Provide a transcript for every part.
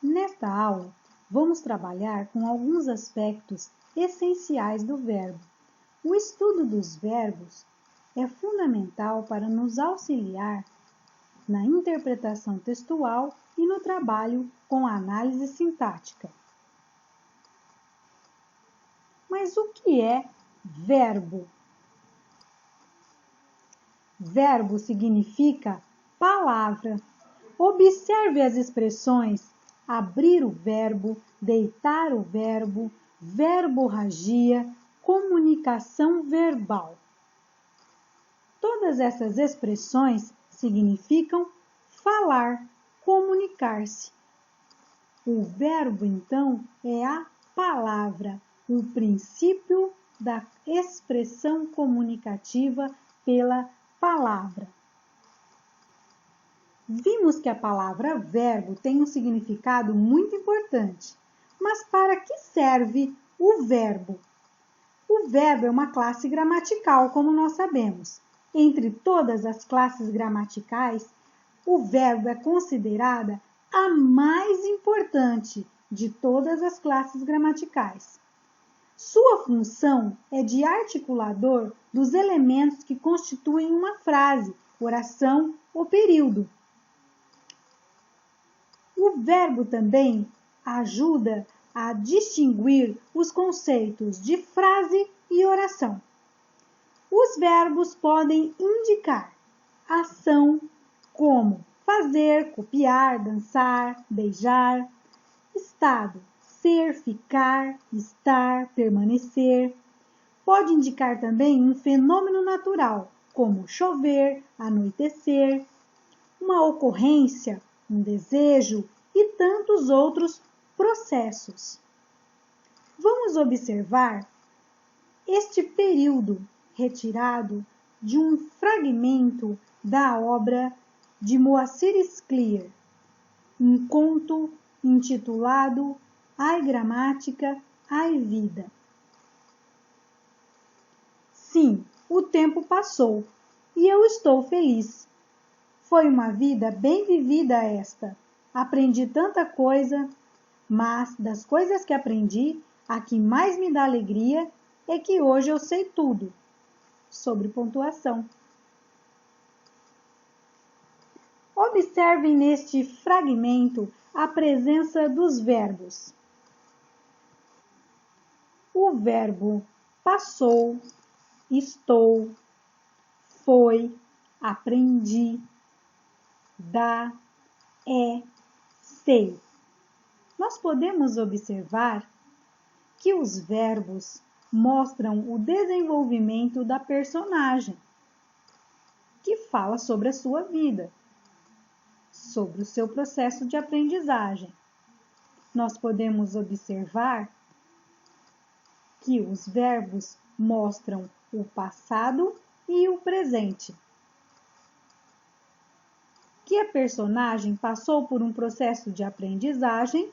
Nesta aula, vamos trabalhar com alguns aspectos essenciais do verbo. O estudo dos verbos é fundamental para nos auxiliar na interpretação textual e no trabalho com a análise sintática. Mas o que é verbo? Verbo significa palavra. Observe as expressões abrir o verbo, deitar o verbo, verborragia, comunicação verbal. Todas essas expressões significam falar, comunicar-se. O verbo, então, é a palavra, o princípio da expressão comunicativa pela palavra. Vimos que a palavra verbo tem um significado muito importante. Mas para que serve o verbo? O verbo é uma classe gramatical, como nós sabemos. Entre todas as classes gramaticais, o verbo é considerada a mais importante de todas as classes gramaticais. Sua função é de articulador dos elementos que constituem uma frase, oração ou período. O verbo também ajuda a distinguir os conceitos de frase e oração. Os verbos podem indicar ação como fazer, copiar, dançar, beijar, estado, ser, ficar, estar, permanecer. Pode indicar também um fenômeno natural, como chover, anoitecer, uma ocorrência, um desejo e tantos outros processos. Vamos observar este período retirado de um fragmento da obra de Moacir Scliar, um conto intitulado Ai Gramática, Ai Vida. Sim, o tempo passou e eu estou feliz. Foi uma vida bem vivida esta. Aprendi tanta coisa, mas das coisas que aprendi, a que mais me dá alegria é que hoje eu sei tudo sobre pontuação. Observem neste fragmento a presença dos verbos. O verbo passou, estou, foi, aprendi, dá, é, sei. Nós podemos observar que os verbos mostram o desenvolvimento da personagem, que fala sobre a sua vida, sobre o seu processo de aprendizagem. Nós podemos observar que os verbos mostram o passado e o presente. Que a personagem passou por um processo de aprendizagem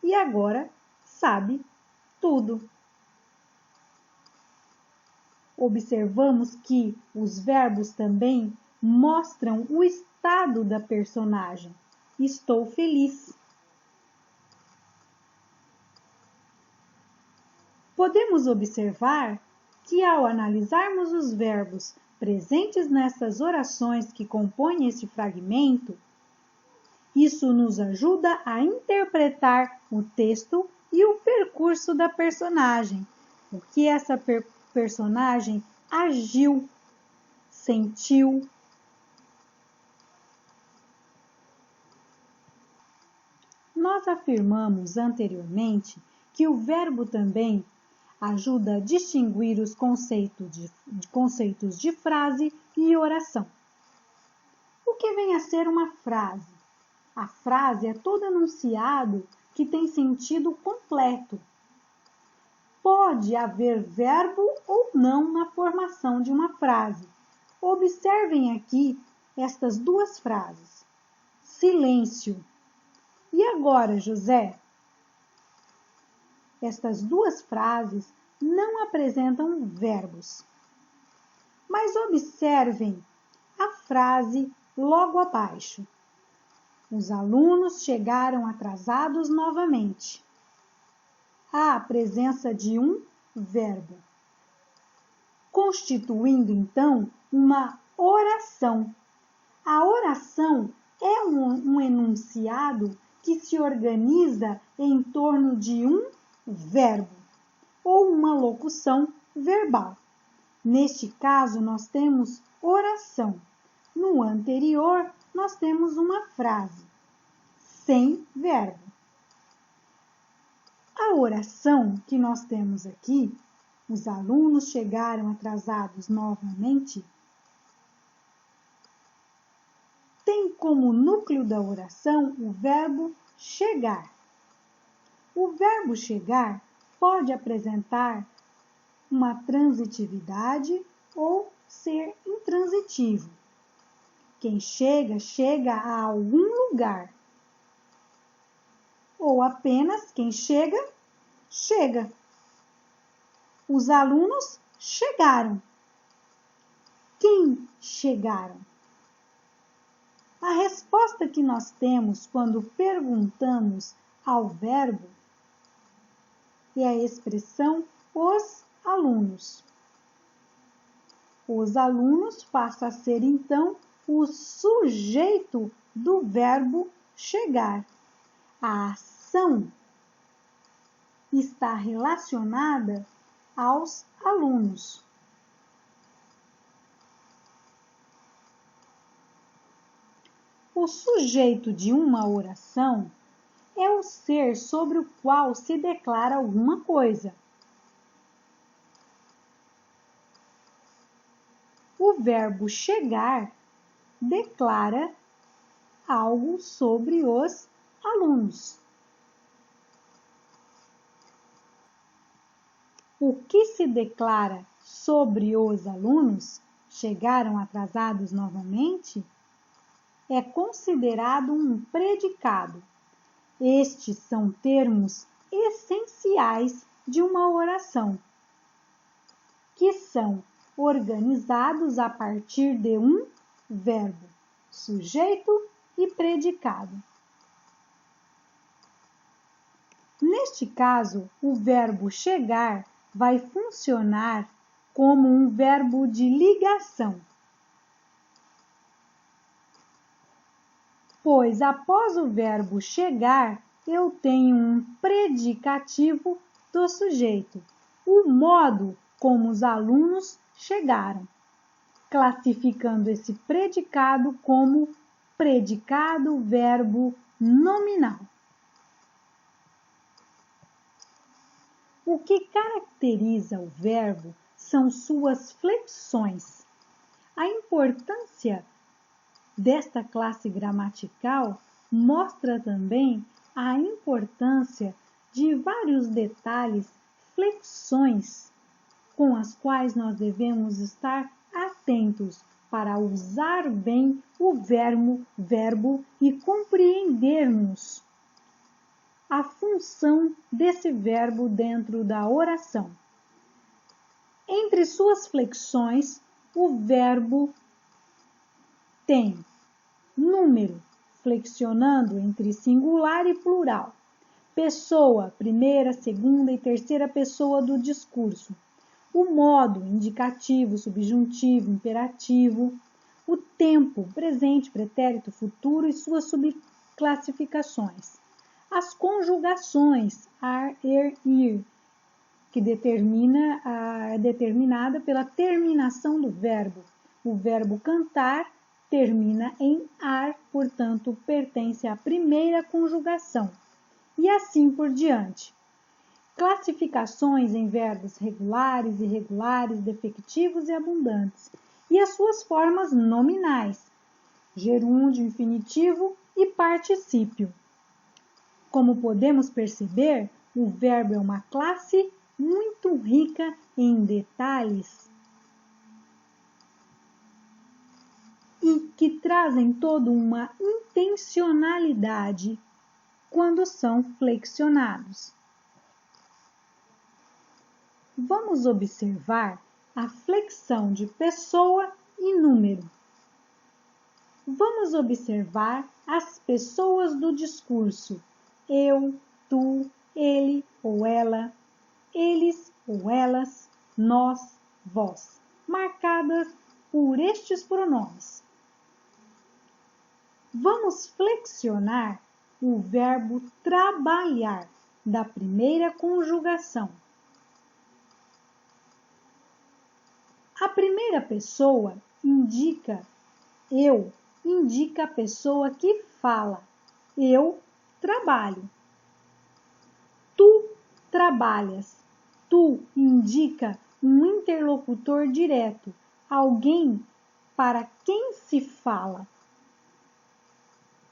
e agora sabe tudo. Observamos que os verbos também mostram o estado da personagem. Estou feliz. Podemos observar que ao analisarmos os verbos presentes nessas orações que compõem esse fragmento, isso nos ajuda a interpretar o texto e o percurso da personagem, o que essa personagem agiu, sentiu. Nós afirmamos anteriormente que o verbo também ajuda a distinguir os conceitos de frase e oração. O que vem a ser uma frase? A frase é todo enunciado que tem sentido completo. Pode haver verbo ou não na formação de uma frase. Observem aqui estas duas frases. Silêncio. E agora, José? Estas duas frases não apresentam verbos. Mas observem a frase logo abaixo. Os alunos chegaram atrasados novamente. Há a presença de um verbo, constituindo então uma oração. A oração é um enunciado que se organiza em torno de um verbo ou uma locução verbal. Neste caso, nós temos oração. No anterior, nós temos uma frase sem verbo. A oração que nós temos aqui, os alunos chegaram atrasados novamente, tem como núcleo da oração o verbo chegar. O verbo chegar pode apresentar uma transitividade ou ser intransitivo. Quem chega, chega a algum lugar. Ou apenas quem chega, chega. Os alunos chegaram. Quem chegaram? A resposta que nós temos quando perguntamos ao verbo é a expressão os alunos. Os alunos passa a ser, então, o sujeito do verbo chegar. A ação está relacionada aos alunos. O sujeito de uma oração é o ser sobre o qual se declara alguma coisa. O verbo chegar declara algo sobre os alunos. O que se declara sobre os alunos, chegaram atrasados novamente, é considerado um predicado. Estes são termos essenciais de uma oração, que são organizados a partir de um verbo, sujeito e predicado. Neste caso, o verbo chegar vai funcionar como um verbo de ligação, pois após o verbo chegar, eu tenho um predicativo do sujeito, o modo como os alunos chegaram, classificando esse predicado como predicado verbo nominal. O que caracteriza o verbo são suas flexões. A importância desta classe gramatical mostra também a importância de vários detalhes, flexões, com as quais nós devemos estar atentos para usar bem o verbo e compreendermos a função desse verbo dentro da oração. Entre suas flexões, o verbo tem número, flexionando entre singular e plural, pessoa, primeira, segunda e terceira pessoa do discurso, o modo, indicativo, subjuntivo, imperativo, o tempo, presente, pretérito, futuro e suas subclassificações. As conjugações, ar, ir, que é determinada pela terminação do verbo. O verbo cantar termina em ar, portanto, pertence à primeira conjugação. E assim por diante. Classificações em verbos regulares, irregulares, defectivos e abundantes. E as suas formas nominais, gerúndio, infinitivo e particípio. Como podemos perceber, o verbo é uma classe muito rica em detalhes e que trazem toda uma intencionalidade quando são flexionados. Vamos observar a flexão de pessoa e número. Vamos observar as pessoas do discurso eu, tu, ele ou ela, eles ou elas, nós, vós, marcadas por estes pronomes. Vamos flexionar o verbo trabalhar da primeira conjugação. A primeira pessoa indica a pessoa que fala. Eu trabalho. Tu trabalhas. Tu indica um interlocutor direto, alguém para quem se fala.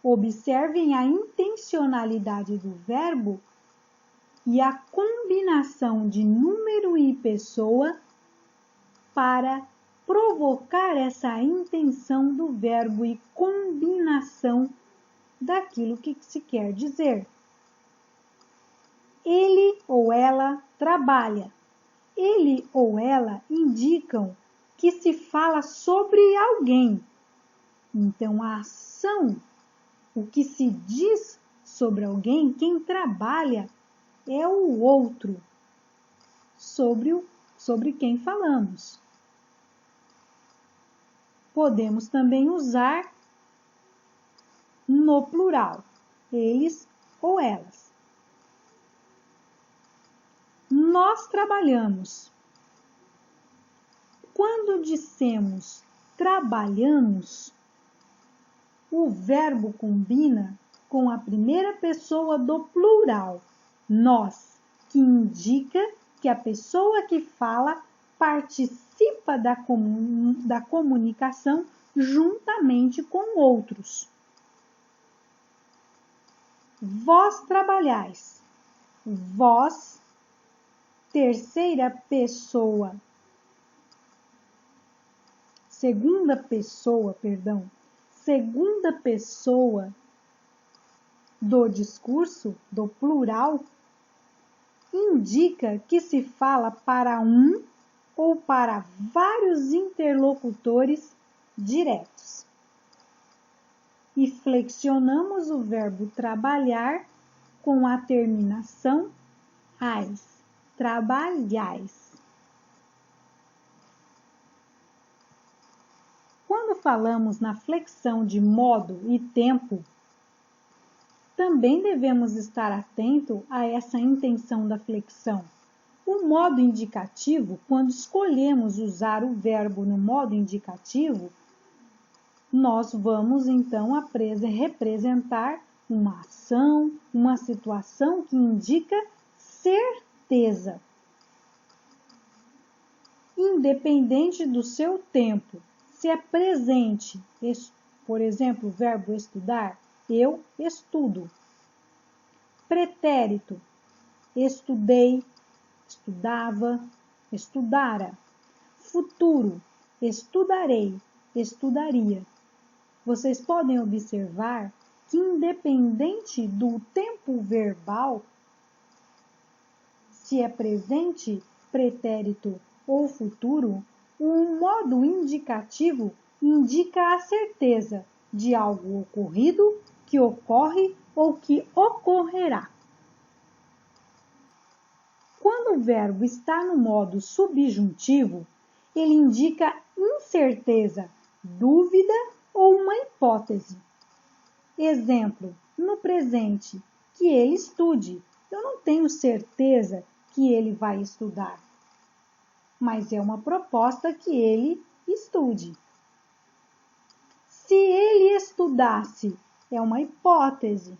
Observem a intencionalidade do verbo e a combinação de número e pessoa para provocar essa intenção do verbo e combinação daquilo que se quer dizer. Ele ou ela trabalha. Ele ou ela indicam que se fala sobre alguém. Então, a ação, o que se diz sobre alguém, quem trabalha é o outro, sobre quem falamos. Podemos também usar no plural, eles ou elas. Nós trabalhamos. Quando dissemos trabalhamos, o verbo combina com a primeira pessoa do plural, nós, que indica que a pessoa que fala participa da comunicação juntamente com outros. Vós trabalhais. Vós, terceira pessoa. Segunda pessoa do discurso, do plural, indica que se fala para um ou para vários interlocutores diretos. E flexionamos o verbo trabalhar com a terminação ais, trabalhais. Quando falamos na flexão de modo e tempo, também devemos estar atento a essa intenção da flexão. O modo indicativo, quando escolhemos usar o verbo no modo indicativo, nós vamos então representar uma ação, uma situação que indica certeza. Independente do seu tempo, se é presente, por exemplo, o verbo estudar, eu estudo. Pretérito, estudei, estudava, estudara. Futuro, estudarei, estudaria. Vocês podem observar que, independente do tempo verbal, se é presente, pretérito ou futuro, o modo indicativo indica a certeza de algo ocorrido, que ocorre ou que ocorrerá. Quando o verbo está no modo subjuntivo, ele indica incerteza, dúvida ou uma hipótese. Exemplo, no presente, que ele estude. Eu não tenho certeza que ele vai estudar, mas é uma proposta que ele estude. Se ele estudasse, é uma hipótese,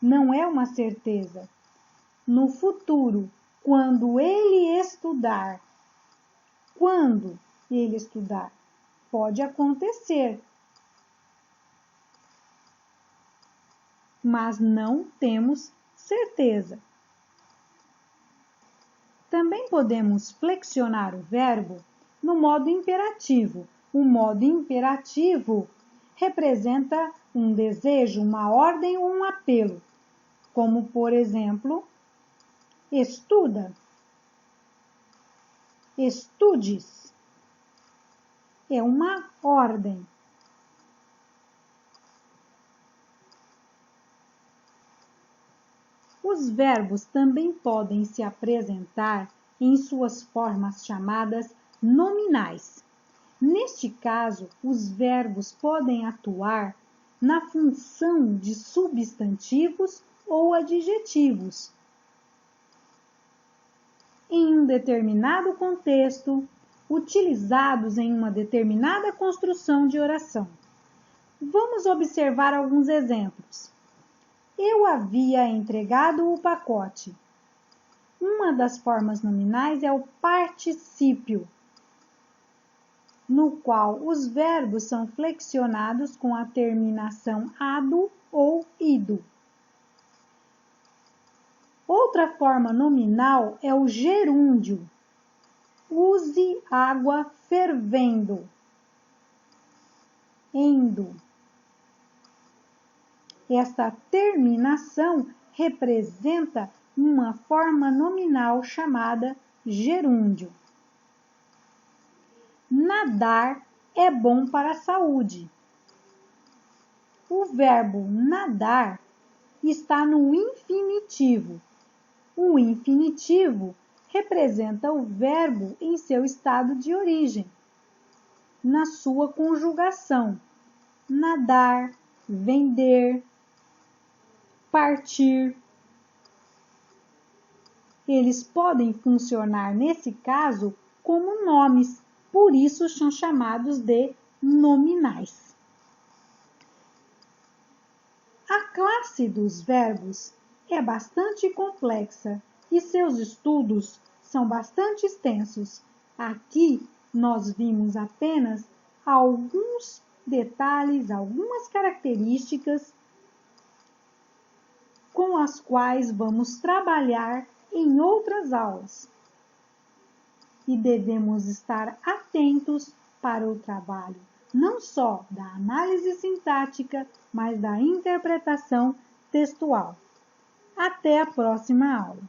não é uma certeza. No futuro, quando ele estudar, pode acontecer, mas não temos certeza. Também podemos flexionar o verbo no modo imperativo. O modo imperativo representa um desejo, uma ordem ou um apelo, como, por exemplo, estuda, estudes. É uma ordem. Os verbos também podem se apresentar em suas formas chamadas nominais. Neste caso, os verbos podem atuar na função de substantivos ou adjetivos em um determinado contexto, utilizados em uma determinada construção de oração. Vamos observar alguns exemplos. Eu havia entregado o pacote. Uma das formas nominais é o particípio, no qual os verbos são flexionados com a terminação ado ou ido. Outra forma nominal é o gerúndio. Use água fervendo. Endo. Esta terminação representa uma forma nominal chamada gerúndio. Nadar é bom para a saúde. O verbo nadar está no infinitivo. O infinitivo representa o verbo em seu estado de origem, na sua conjugação: nadar, vender, partir. Eles podem funcionar, nesse caso, como nomes, por isso são chamados de nominais. A classe dos verbos é bastante complexa e seus estudos são bastante extensos. Aqui nós vimos apenas alguns detalhes, algumas características com as quais vamos trabalhar em outras aulas. E devemos estar atentos para o trabalho, não só da análise sintática, mas da interpretação textual. Até a próxima aula!